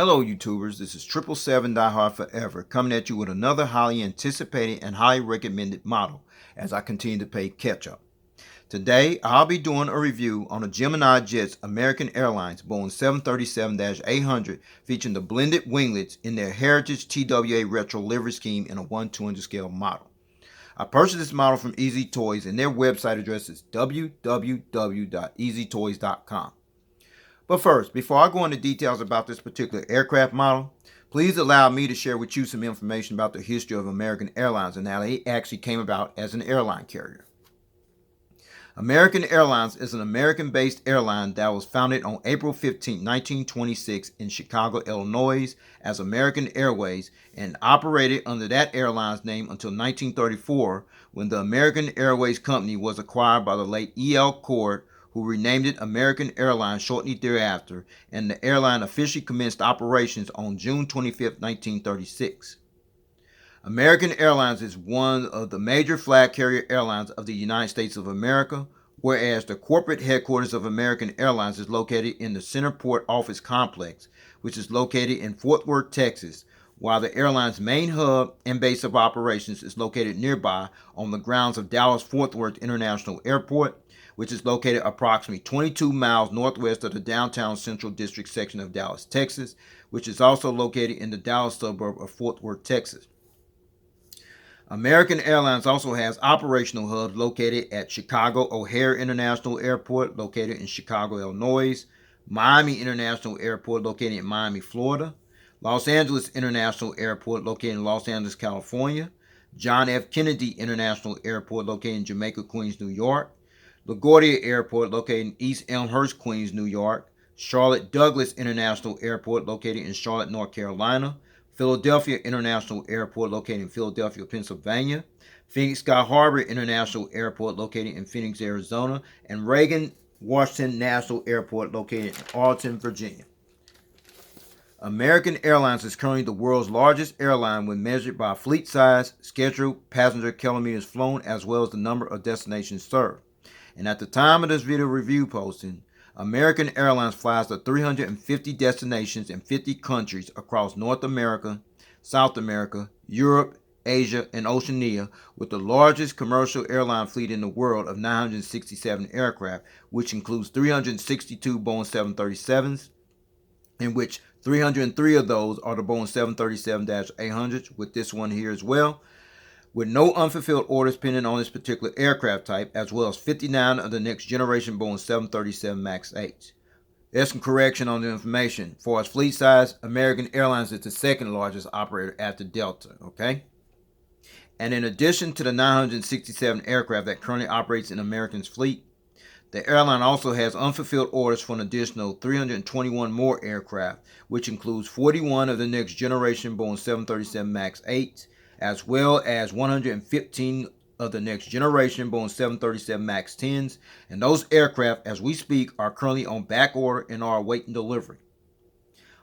Hello YouTubers, this is 777 Die Hard Forever coming at you with another highly anticipated and highly recommended model as I continue to play catch up. Today I'll be doing a review on a Gemini Jet's American Airlines Boeing 737-800 featuring the blended winglets in their Heritage TWA retro livery scheme in a 1/200 scale model. I purchased this model from Easy Toys and their website address is www.easytoys.com. But first, before I go into details about this particular aircraft model, please allow me to share with you some information about the history of American Airlines and how they actually came about as an airline carrier. American Airlines is an American-based airline that was founded on April 15, 1926 in Chicago, Illinois as American Airways and operated under that airline's name until 1934 when the American Airways Company was acquired by the late E.L. Cord, who renamed it American Airlines shortly thereafter, and the airline officially commenced operations on June 25, 1936. American Airlines is one of the major flag carrier airlines of the United States of America, whereas the corporate headquarters of American Airlines is located in the Centerport Office Complex, which is located in Fort Worth, Texas, while the airline's main hub and base of operations is located nearby on the grounds of Dallas-Fort Worth International Airport, which is located approximately 22 miles northwest of the downtown Central District section of Dallas, Texas, which is also located in the Dallas suburb of Fort Worth, Texas. American Airlines also has operational hubs located at Chicago O'Hare International Airport, located in Chicago, Illinois, Miami International Airport, located in Miami, Florida, Los Angeles International Airport, located in Los Angeles, California, John F. Kennedy International Airport, located in Jamaica, Queens, New York, LaGuardia Airport, located in East Elmhurst, Queens, New York, Charlotte Douglas International Airport, located in Charlotte, North Carolina, Philadelphia International Airport, located in Philadelphia, Pennsylvania, Phoenix Sky Harbor International Airport, located in Phoenix, Arizona, and Reagan Washington National Airport, located in Arlington, Virginia. American Airlines is currently the world's largest airline when measured by fleet size, scheduled passenger kilometers flown, as well as the number of destinations served. And at the time of this video review posting, American Airlines flies to 350 destinations in 50 countries across North America, South America, Europe, Asia, and Oceania, with the largest commercial airline fleet in the world of 967 aircraft, which includes 362 Boeing 737s, in which 303 of those are the Boeing 737-800s, with this one here as well, with no unfulfilled orders pending on this particular aircraft type, as well as 59 of the next generation Boeing 737 MAX 8. There's some correction on the information. For its fleet size, American Airlines is the second largest operator after Delta, okay? And in addition to the 967 aircraft that currently operates in American's fleet, the airline also has unfulfilled orders for an additional 321 more aircraft, which includes 41 of the next generation Boeing 737 MAX 8, as well as 115 of the next generation Boeing 737 MAX 10s, and those aircraft, as we speak, are currently on back order and are awaiting delivery.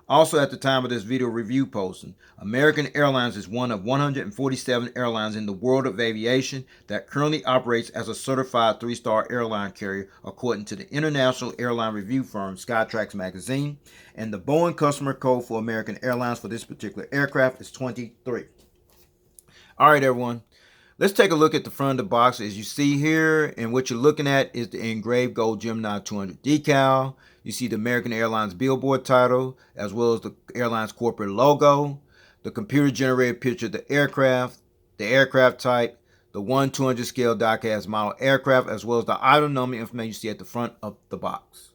Also, at the time of this video review posting, American Airlines is one of 147 airlines in the world of aviation that currently operates as a certified 3-star airline carrier according to the international airline review firm Skytrax magazine, and the Boeing customer code for American Airlines for this particular aircraft is 23. All right, everyone, let's take a look at the front of the box. As you see here, and what you're looking at is the engraved gold Gemini 200 decal. You see the American Airlines billboard title, as well as the airline's corporate logo, the computer-generated picture of the aircraft type, the 1/200 scale die-cast model aircraft, as well as the item number information you see at the front of the box.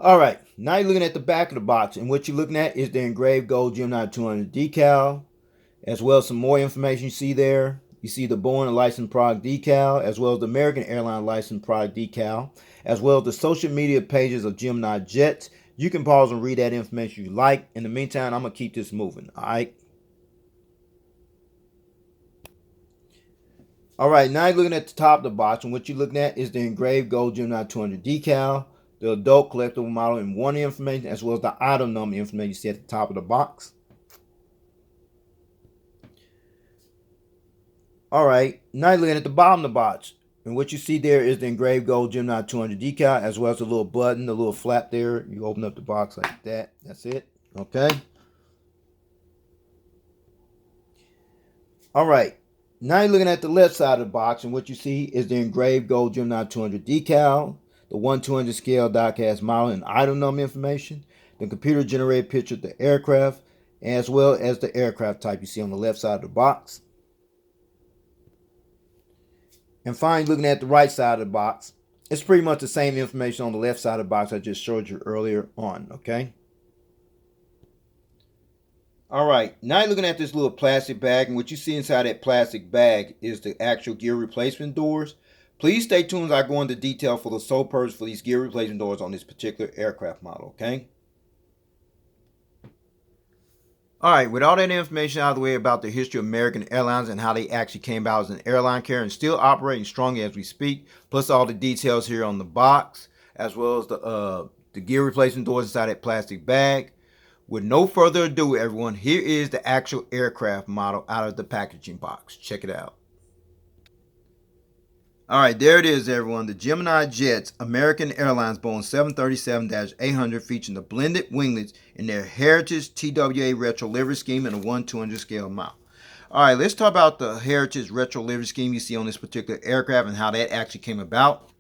All right, now you're looking at the back of the box, and what you're looking at is the engraved gold Gemini 200 decal, as well as some more information you see there. You see the Boeing licensed product decal, as well as the American Airlines licensed product decal, as well as the social media pages of Gemini Jets. You can pause and read that information you like. In the meantime, I'm going to keep this moving, all right? All right, now you're looking at the top of the box, and what you're looking at is the engraved gold Gemini 200 decal, the adult collectible model and warranty information, as well as the item number information you see at the top of the box. All right, now you're looking at the bottom of the box, And what you see there is the engraved gold Gemini 200 decal, as well as a little button, a little flap there. You open up the box like that. That's it. Okay. All right. Now you're looking at the left side of the box, and what you see is the engraved gold Gemini 200 decal, the 1/200 scale die-cast model and item number information, the computer-generated picture of the aircraft, as well as the aircraft type you see on the left side of the box. And finally, looking at the right side of the box, it's pretty much the same information on the left side of the box I just showed you earlier on, okay? All right, now you're looking at this little plastic bag, and what you see inside that plastic bag is the actual gear replacement doors. Please stay tuned as I go into detail for the sole purpose for these gear replacement doors on this particular aircraft model, okay? All right, with all that information out of the way about the history of American Airlines and how they actually came about as an airline carrier and still operating strongly as we speak, plus all the details here on the box, as well as the gear replacement doors inside that plastic bag. With no further ado, everyone, here is the actual aircraft model out of the packaging box. Check it out. All right, there it is, everyone. The Gemini Jets, American Airlines Boeing 737-800, featuring the blended winglets in their Heritage TWA retro livery scheme and a 1/200 scale mount. All right, let's talk about the Heritage retro livery scheme you see on this particular aircraft and how that actually came about.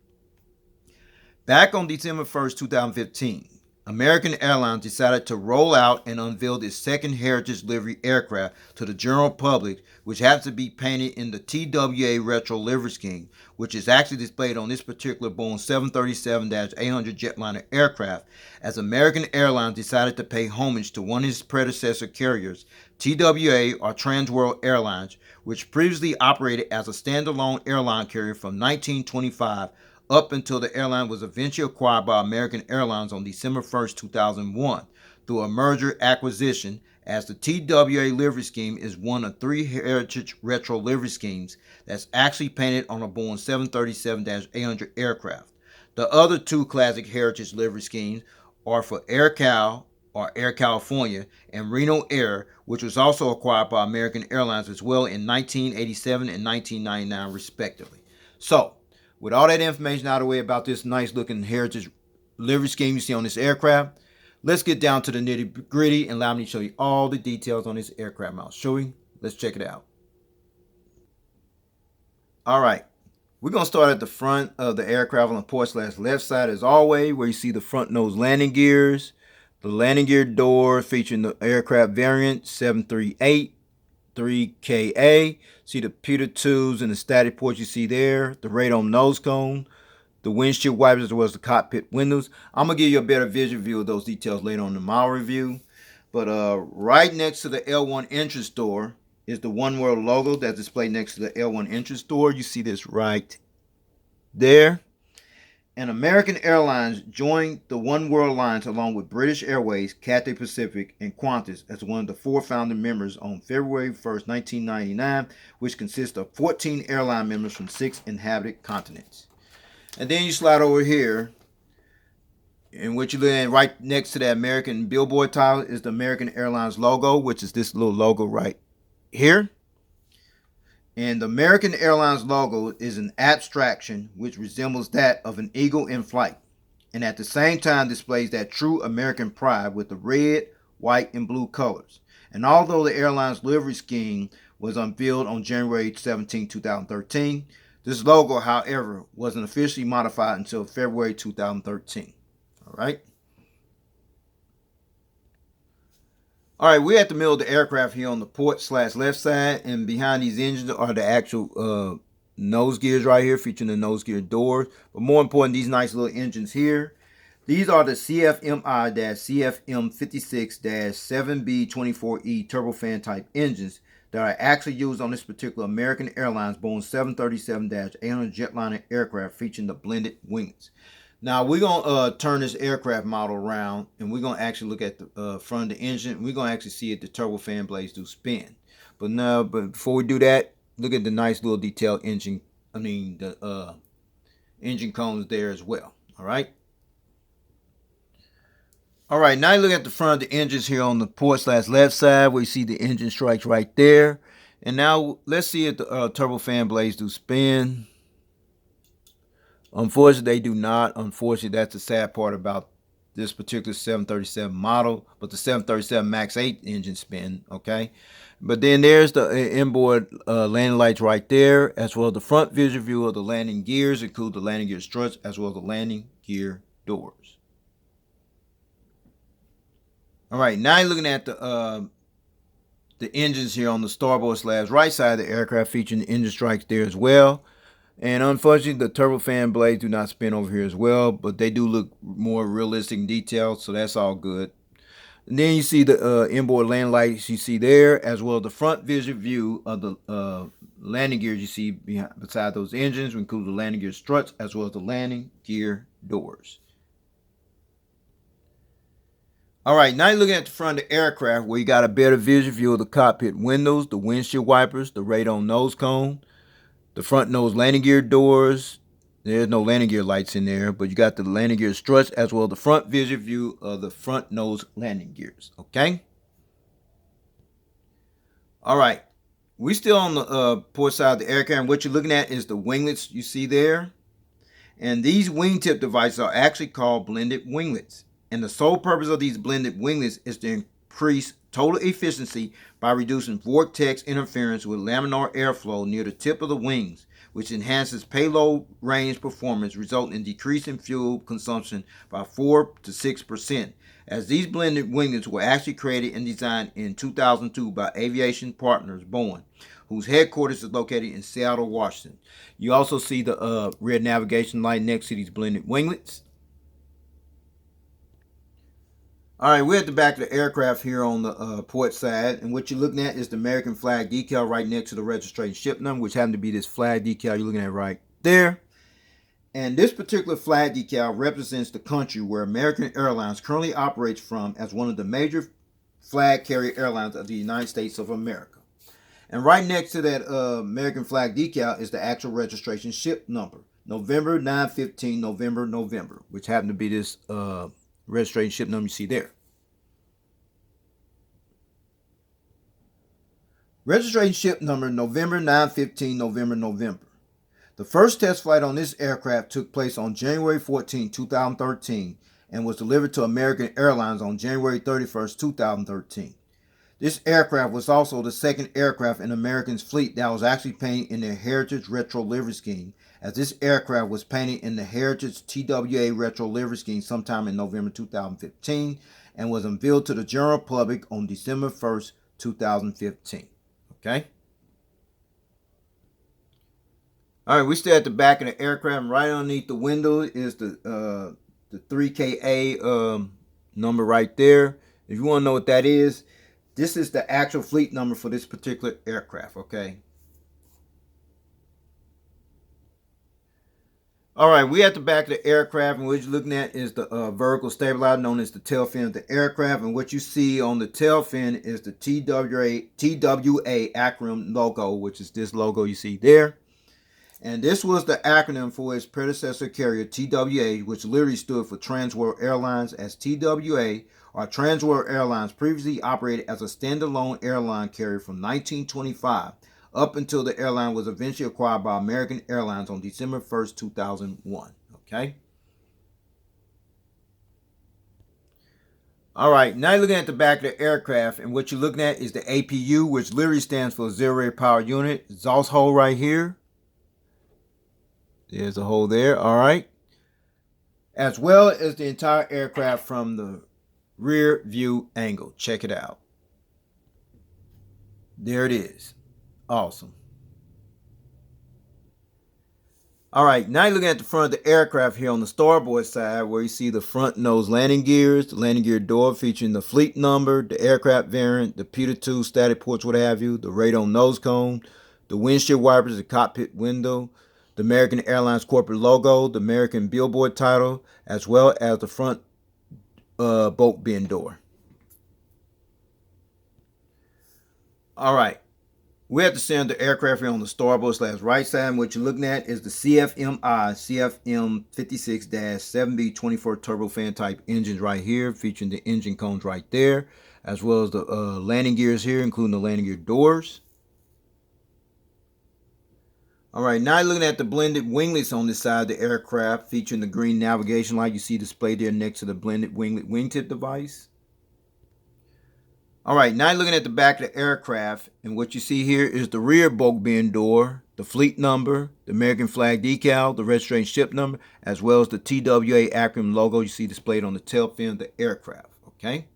Back on December 1st, 2015, American Airlines decided to roll out and unveil its second Heritage livery aircraft to the general public, which happens to be painted in the TWA retro livery scheme, which is actually displayed on this particular Boeing 737-800 Jetliner aircraft, as American Airlines decided to pay homage to one of its predecessor carriers, TWA or Trans World Airlines, which previously operated as a standalone airline carrier from 1925 up until the airline was eventually acquired by American Airlines on December 1st, 2001, through a merger acquisition, as the TWA livery scheme is one of 3 Heritage retro livery schemes that's actually painted on a Boeing 737-800 aircraft. The other 2 classic Heritage livery schemes are for AirCal or Air California and Reno Air, which was also acquired by American Airlines as well in 1987 and 1999 respectively. So, with all that information out of the way about this nice looking Heritage livery scheme you see on this aircraft, let's get down to the nitty gritty and allow me to show you all the details on this aircraft model. Shall we? Let's check it out. All right, we're going to start at the front of the aircraft on the port/left side as always, where you see the front nose landing gears, the landing gear door featuring the aircraft variant 738. 3KA. See the Peter tubes and the static ports you see there, the radome nose cone, the windshield wipers, as well as the cockpit windows. I'm going to give you a better visual view of those details later on in the model review. But right next to the L1 entrance door is the One World logo that's displayed next to the L1 entrance door. You see this right there. And American Airlines joined the One World Alliance along with British Airways, Cathay Pacific, and Qantas as one of the 4 founding members on February 1st, 1999, which consists of 14 airline members from 6 inhabited continents. And then you slide over here, and what you look at right next to that American billboard title is the American Airlines logo, which is this little logo right here. And the American Airlines logo is an abstraction which resembles that of an eagle in flight, and at the same time displays that true American pride with the red, white, and blue colors. And although the airline's livery scheme was unveiled on January 17, 2013, this logo, however, wasn't officially modified until February 2013. All right. All right, we're at the middle of the aircraft here on the port/left side, and behind these engines are the actual nose gears right here, featuring the nose gear doors. But more important, these nice little engines here. These are the CFMI-CFM56-7B24E turbofan type engines that are actually used on this particular American Airlines Boeing 737-800 Jetliner aircraft, featuring the blended winglets. Now we're gonna turn this aircraft model around, and we're gonna actually look at the front of the engine. We're gonna actually see if the turbofan blades do spin. But before we do that, look at the nice little detailed engine. The engine cones there as well. All right. All right. Now you look at the front of the engines here on the port/left side, where you see the engine strikes right there. And now let's see if the turbofan blades do spin. Unfortunately, they do not. Unfortunately, that's the sad part about this particular 737 model, but the 737 MAX 8 engine spin, okay? But then there's the inboard landing lights right there, as well as the front visual view of the landing gears, include the landing gear struts, as well as the landing gear doors. All right, now you're looking at the engines here on the starboard/right side of the aircraft, featuring the engine strikes there as well. And unfortunately, the turbofan blades do not spin over here as well, but they do look more realistic and detailed, so that's all good. And then you see the inboard landing lights you see there, as well as the front visual view of the landing gears you see beside those engines, which include the landing gear struts, as well as the landing gear doors. All right, now you're looking at the front of the aircraft, where you got a better visual view of the cockpit windows, the windshield wipers, the radon nose cone, the front nose landing gear doors. There's no landing gear lights in there, but you got the landing gear struts, as well as the front visual view of the front nose landing gears. Okay. All right. We still on the port side of the aircraft, and what you're looking at is the winglets you see there. And these wingtip devices are actually called blended winglets. And the sole purpose of these blended winglets is to increase total efficiency by reducing vortex interference with laminar airflow near the tip of the wings, which enhances payload range performance, resulting in decreasing fuel consumption by 4 to 6%. As these blended winglets were actually created and designed in 2002 by aviation partners Boeing, whose headquarters is located in Seattle, Washington. You also see the red navigation light next to these blended winglets. All right, we're at the back of the aircraft here on the port side, and what you're looking at is the American flag decal right next to the registration ship number, which happened to be this flag decal you're looking at right there. And this particular flag decal represents the country where American Airlines currently operates from as one of the major flag carrier airlines of the United States of America. And right next to that American flag decal is the actual registration ship number, November 915 November, which happened to be this registration ship number you see there. Registration ship number November 915 November. The first test flight on this aircraft took place on January 14, 2013, and was delivered to American Airlines on January 31, 2013. This aircraft was also the second aircraft in American's fleet that was actually painted in their Heritage Retro Livery Scheme, as this aircraft was painted in the Heritage TWA Retro Livery Scheme sometime in November 2015 and was unveiled to the general public on December 1st, 2015. Okay? All right, we're still at the back of the aircraft, and right underneath the window is the 3KA number right there. If you want to know what that is, this is the actual fleet number for this particular aircraft, okay? All right, we at the back of the aircraft, and what you're looking at is the vertical stabilizer known as the tail fin of the aircraft. And what you see on the tail fin is the TWA acronym logo, which is this logo you see there. And this was the acronym for its predecessor carrier, TWA, which literally stood for Transworld Airlines, as TWA or Transworld Airlines previously operated as a standalone airline carrier from 1925 up until the airline was eventually acquired by American Airlines on December 1st, 2001. Okay? All right, now you're looking at the back of the aircraft, and what you're looking at is the APU, which literally stands for Auxiliary Power Unit. Exhaust hole right here. There's a hole there, all right. As well as the entire aircraft from the rear view angle. Check it out. There it is. Awesome. All right, now you're looking at the front of the aircraft here on the starboard side, where you see the front nose landing gears, the landing gear door featuring the fleet number, the aircraft variant, the P2 static ports, what have you, the radon nose cone, the windshield wipers, the cockpit window, the American Airlines corporate logo, the American billboard title, as well as the front boat bin door. All right. We're at the center of the aircraft here on the starboard/right side. And what you're looking at is the CFM CFM 56-7B24 turbofan type engines right here, featuring the engine cones right there, as well as the landing gears here, including the landing gear doors. All right, now looking at the blended winglets on this side of the aircraft, featuring the green navigation light you see displayed there next to the blended winglet wingtip device. All right, now looking at the back of the aircraft, and what you see here is the rear bulk bin door, the fleet number, the American flag decal, the registration ship number, as well as the TWA acronym logo you see displayed on the tail fin of the aircraft. Okay.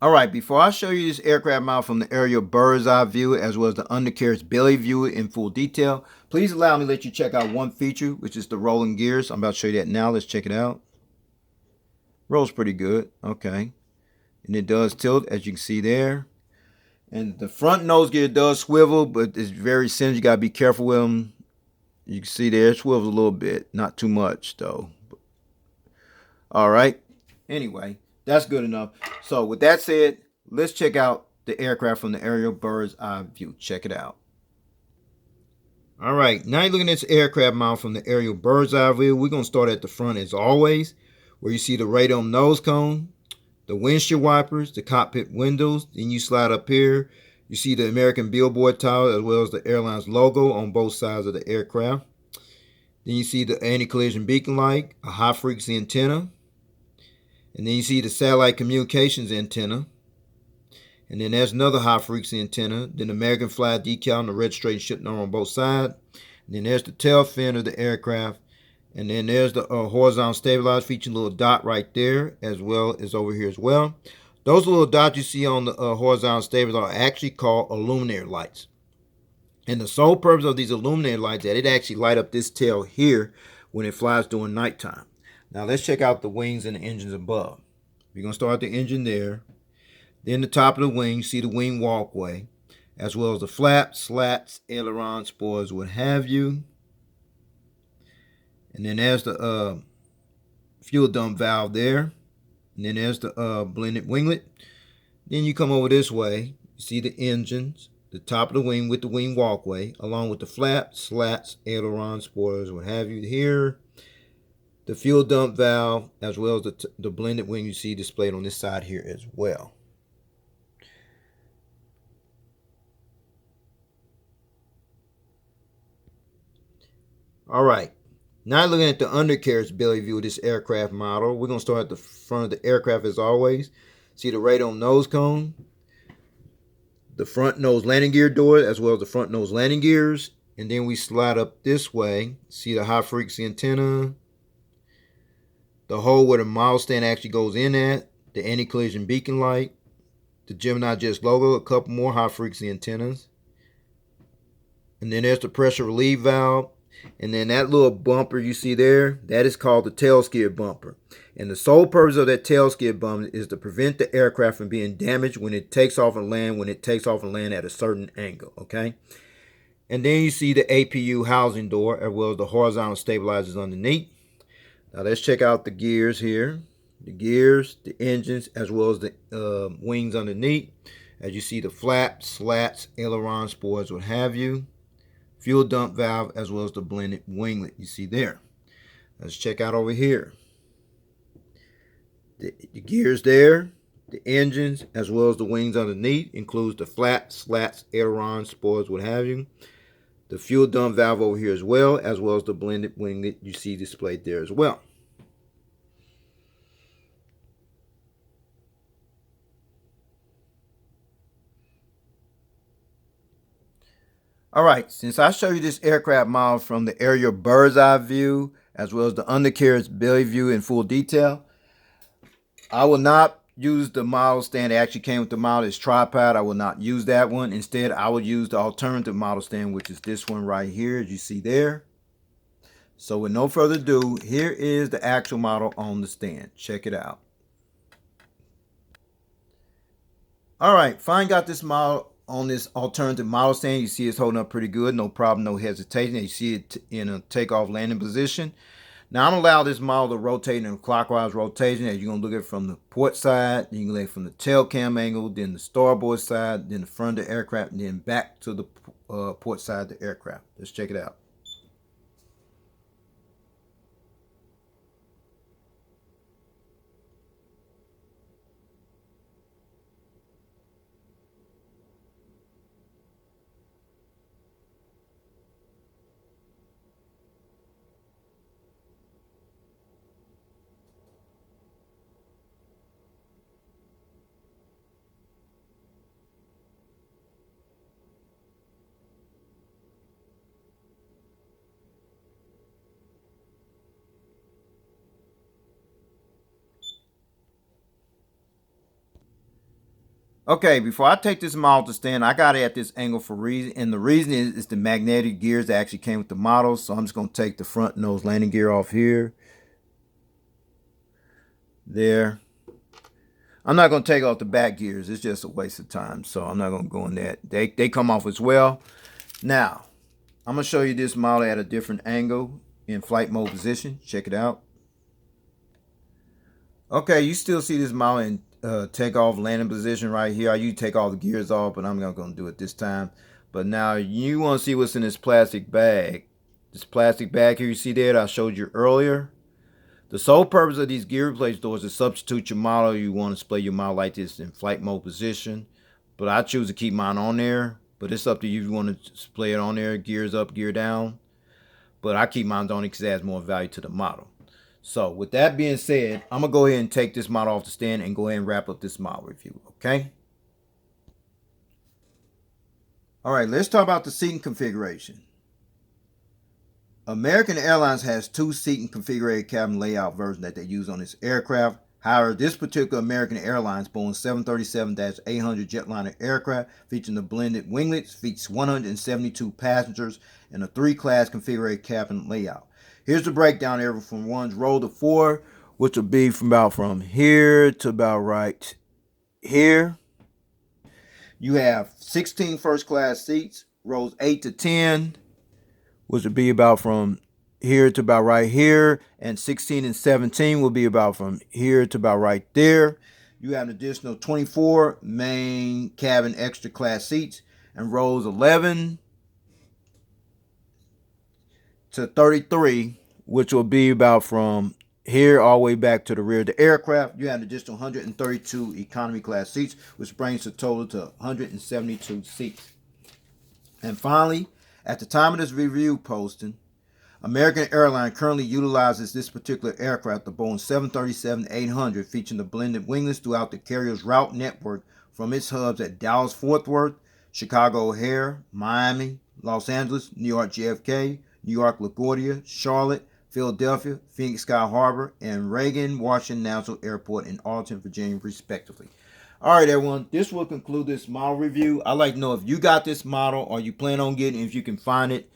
All right, before I show you this aircraft model from the aerial bird's eye view as well as the undercarriage belly view in full detail, please allow me to let you check out one feature, which is the rolling gears. I'm about to show you that now. Let's check it out. Rolls pretty good. Okay. And it does tilt, as you can see there. And the front nose gear does swivel, but it's very sensitive. You got to be careful with them. You can see there, it swivels a little bit. Not too much, though. All right. Anyway, that's good enough. So with that said, let's check out the aircraft from the aerial bird's eye view. Check it out. All right, now you're looking at this aircraft model from the aerial bird's eye view. We're going to start at the front as always, where you see the radome nose cone, the windshield wipers, the cockpit windows. Then you slide up here. You see the American billboard tower as well as the airline's logo on both sides of the aircraft. Then you see the anti-collision beacon light, a high-frequency antenna. And then you see the satellite communications antenna. And then there's another high-frequency antenna. Then the American flag decal and the registration ship number on both sides. And then there's the tail fin of the aircraft. And then there's the horizontal stabilizer featuring a little dot right there, as well as over here as well. Those little dots you see on the horizontal stabilizer are actually called illuminator lights. And the sole purpose of these illuminator lights is that it actually light up this tail here when it flies during nighttime. Now let's check out the wings and the engines above. We're going to start the engine there. Then the top of the wing, you see the wing walkway, as well as the flaps, slats, ailerons, spoilers, what have you. And then there's the fuel dump valve there. And then there's the blended winglet. Then you come over this way, you see the engines, the top of the wing with the wing walkway, along with the flaps, slats, ailerons, spoilers, what have you here. The fuel dump valve, as well as the blended wing you see displayed on this side here as well. All right, now looking at the undercarriage belly view of this aircraft model, we're going to start at the front of the aircraft as always. See the radome nose cone, the front nose landing gear door, as well as the front nose landing gears. And then we slide up this way, see the high frequency antenna, the hole where the model stand actually goes in at, the anti-collision beacon light, the Gemini Jets logo, a couple more high frequency antennas. And then there's the pressure relief valve. And then that little bumper you see there, that is called the tail skid bumper. And the sole purpose of that tail skid bumper is to prevent the aircraft from being damaged when it takes off and land, at a certain angle, okay? And then you see the APU housing door as well as the horizontal stabilizers underneath. Now let's check out the gears here. The gears, the engines, as well as the wings underneath. As you see the flaps, slats, aileron, spoilers, what have you. Fuel dump valve, as well as the blended winglet you see there. Let's check out over here. The gears there, the engines, as well as the wings underneath, includes the flaps, slats, ailerons, spoilers, what have you. The fuel dump valve over here as well as the blended winglet you see displayed there as well. All right, since I show you this aircraft model from the aerial bird's eye view as well as the undercarriage belly view in full detail, I will not use the model stand that actually came with the model, this tripod. I will not use that one. Instead, I will use the alternative model stand, which is this one right here, as you see there. So with no further ado, here is the actual model on the stand. Check it out. All right, finally got this model on this alternative model stand. You see it's holding up pretty good, no problem, no hesitation. You see it in a takeoff landing position. Now I'm going to allow this model to rotate in a clockwise rotation, as you're going to look at it from the port side, you can look at it from the tail cam angle, then the starboard side, then the front of the aircraft, and then back to the port side of the aircraft. Let's check it out. Okay, before I take this model to stand, I got it at this angle for a reason. And the reason is the magnetic gears that actually came with the model. So I'm just going to take the front nose landing gear off here. There. I'm not going to take off the back gears. It's just a waste of time. So I'm not going to go in that. They come off as well. Now, I'm going to show you this model at a different angle in flight mode position. Check it out. Okay, you still see this model in takeoff landing position right here. I usually take all the gears off, but I'm not going to do it this time. But now you want to see what's in this plastic bag. This plastic bag here, you see that I showed you earlier. The sole purpose of these gear replace doors is to substitute your model. You want to display your model like this in flight mode position. But I choose to keep mine on there. But it's up to you if you want to display it on there, gears up, gear down. But I keep mine on it because it adds more value to the model. So with that being said, I'm going to go ahead and take this model off the stand and go ahead and wrap up this model review, okay? All right, let's talk about the seating configuration. American Airlines has two seating configurated cabin layout versions that they use on this aircraft. However, this particular American Airlines Boeing 737-800 Jetliner aircraft featuring the blended winglets features 172 passengers and a 3-class configurated cabin layout. Here's the breakdown area from 1's row to 4, which will be from here to about right here. You have 16 first class seats, rows 8 to 10, which would be about from here to about right here, and 16 and 17 will be about from here to about right there. You have an additional 24 main cabin extra class seats, and rows 11 to 33, which will be about from here all the way back to the rear of the aircraft. You have an additional 132 economy class seats, which brings the total to 172 seats. And finally, at the time of this review posting, American Airlines currently utilizes this particular aircraft, the Boeing 737-800, featuring the blended winglets throughout the carrier's route network from its hubs at Dallas-Fort Worth, Chicago O'Hare, Miami, Los Angeles, New York JFK, New York LaGuardia, Charlotte, Philadelphia, Phoenix Sky Harbor, and Reagan Washington National Airport in Arlington, Virginia, respectively. All right, everyone, this will conclude this model review. I'd like to know if you got this model or you plan on getting it, if you can find it.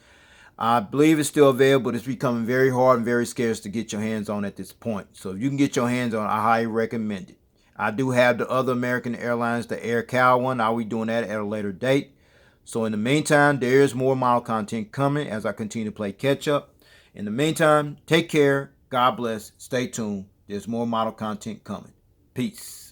I believe it's still available, but it's becoming very hard and very scarce to get your hands on at this point. So if you can get your hands on it, I highly recommend it. I do have the other American Airlines, the Air Cow one. I'll be doing that at a later date. So in the meantime, there is more model content coming as I continue to play catch up. In the meantime, take care. God bless. Stay tuned. There's more model content coming. Peace.